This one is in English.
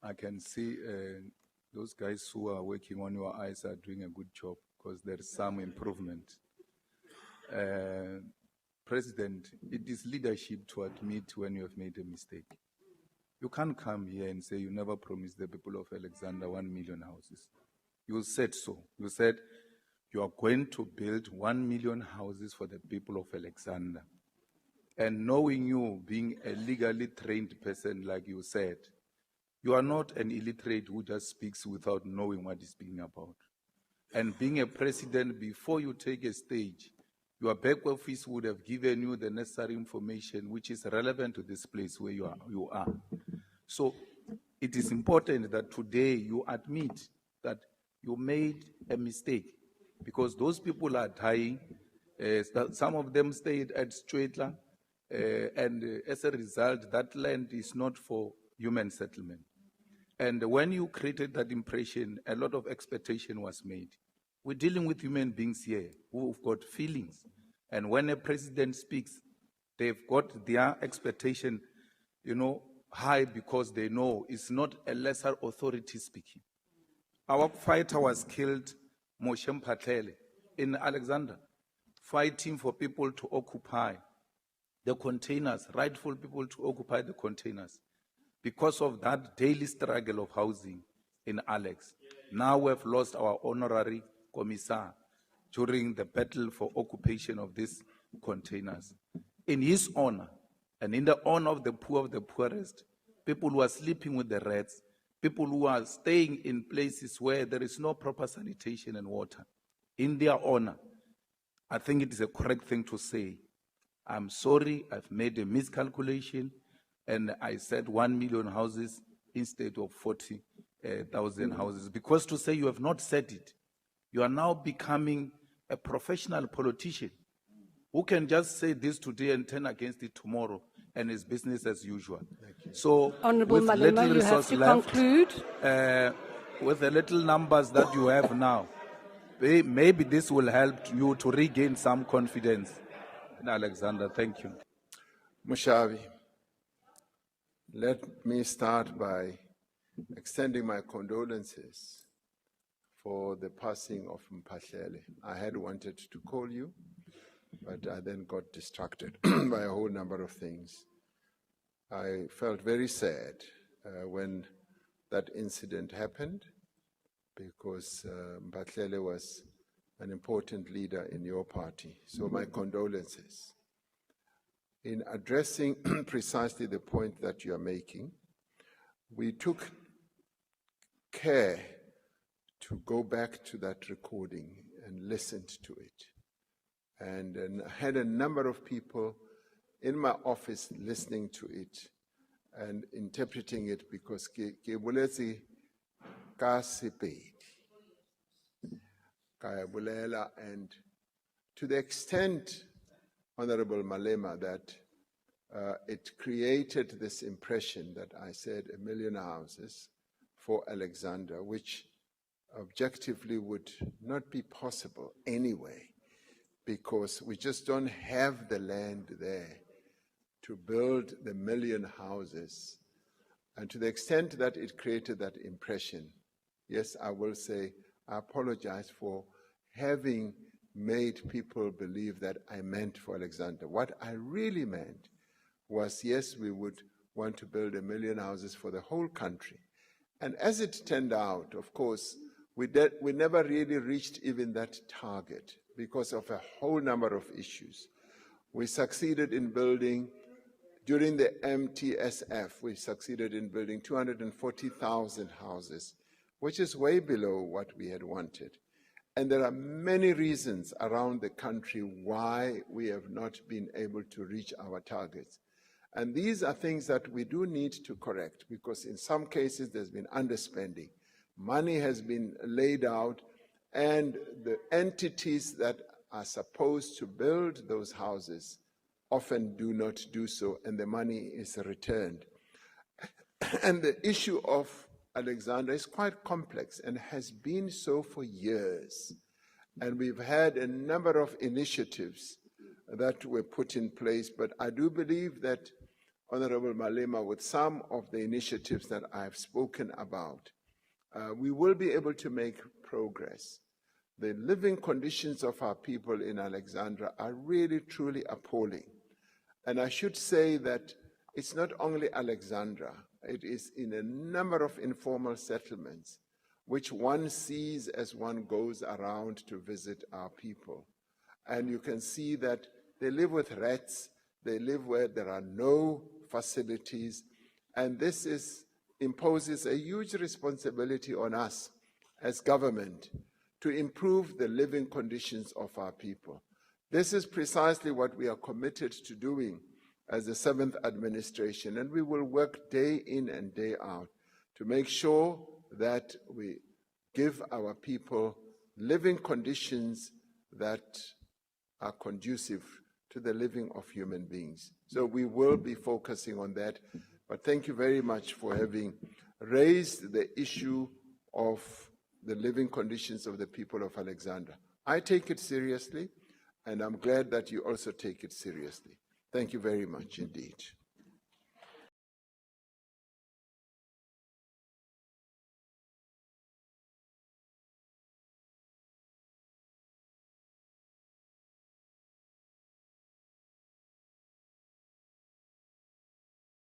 I can see those guys who are working on your eyes are doing a good job because there is some improvement. President, it is leadership to admit when you have made a mistake. You can't come here and say you never promised the people of Alexandra 1 million houses. You said so. You said you are going to build 1 million houses for the people of Alexandra. And knowing you being a legally trained person, like you said, you are not an illiterate who just speaks without knowing what he's speaking about. And being a president, before you take a stage, your back office would have given you the necessary information which is relevant to this place where you are. So it is important that today you admit that you made a mistake, because those people are dying. Some of them stayed at Stradler, and as a result, that land is not for human settlement. And when you created that impression, a lot of expectation was made. We're dealing with human beings here who've got feelings. And when a president speaks, they've got their expectation, high, because they know it's not a lesser authority speaking. Our fighter was killed, Moshe Mphatlele, in Alexandra, fighting for people to occupy the containers, rightful people to occupy the containers. Because of that daily struggle of housing in Alex, now we've lost our honorary commissar during the battle for occupation of these containers. In his honor, and in the honor of the poorest, people who are sleeping with the rats, people who are staying in places where there is no proper sanitation and water, in their honor, I think it is a correct thing to say, I'm sorry, I've made a miscalculation, and I said 1 million houses instead of 40,000 houses. Because to say you have not said it, you are now becoming a professional politician who can just say this today and turn against it tomorrow, and it's business as usual. So, Honourable Malema, you have to conclude. With the little numbers that you have now, maybe this will help you to regain some confidence in Alexandra. Thank you. Mushavi, let me start by extending my condolences for the passing of Mphatlele. I had wanted to call you, but I then got distracted by a whole number of things. I felt very sad when that incident happened, because Mphatlele was an important leader in your party. So my condolences. In addressing precisely the point that you are making, we took care to go back to that recording and listened to it. And had a number of people in my office listening to it and interpreting it, because ke boletse ka Sepedi, ka bolela, and to the extent, Honorable Malema, that it created this impression that I said 1 million houses for Alexandra, which objectively would not be possible anyway, because we just don't have the land there to build the 1 million houses. And to the extent that it created that impression, yes, I will say I apologize for having made people believe that I meant for Alexandra. What I really meant was, yes, we would want to build 1 million houses for the whole country. And as it turned out, of course, we never really reached even that target because of a whole number of issues. We succeeded in building, during the MTSF, we succeeded in building 240,000 houses, which is way below what we had wanted. And there are many reasons around the country why we have not been able to reach our targets. And these are things that we do need to correct, because in some cases there's been underspending. Money has been laid out, and the entities that are supposed to build those houses often do not do so, and the money is returned. And the issue of Alexandra is quite complex and has been so for years. And we've had a number of initiatives that were put in place. But I do believe that Honorable Malema, with some of the initiatives that I've spoken about, we will be able to make progress. The living conditions of our people in Alexandra are really, truly appalling. And I should say that it's not only Alexandra, it is in a number of informal settlements, which one sees as one goes around to visit our people. And you can see that they live with rats, they live where there are no facilities, and this imposes a huge responsibility on us as government to improve the living conditions of our people. This is precisely what we are committed to doing as the 7th administration, and we will work day in and day out to make sure that we give our people living conditions that are conducive to the living of human beings. So we will be focusing on that. But thank you very much for having raised the issue of the living conditions of the people of Alexandra. I take it seriously, and I'm glad that you also take it seriously. Thank you very much indeed.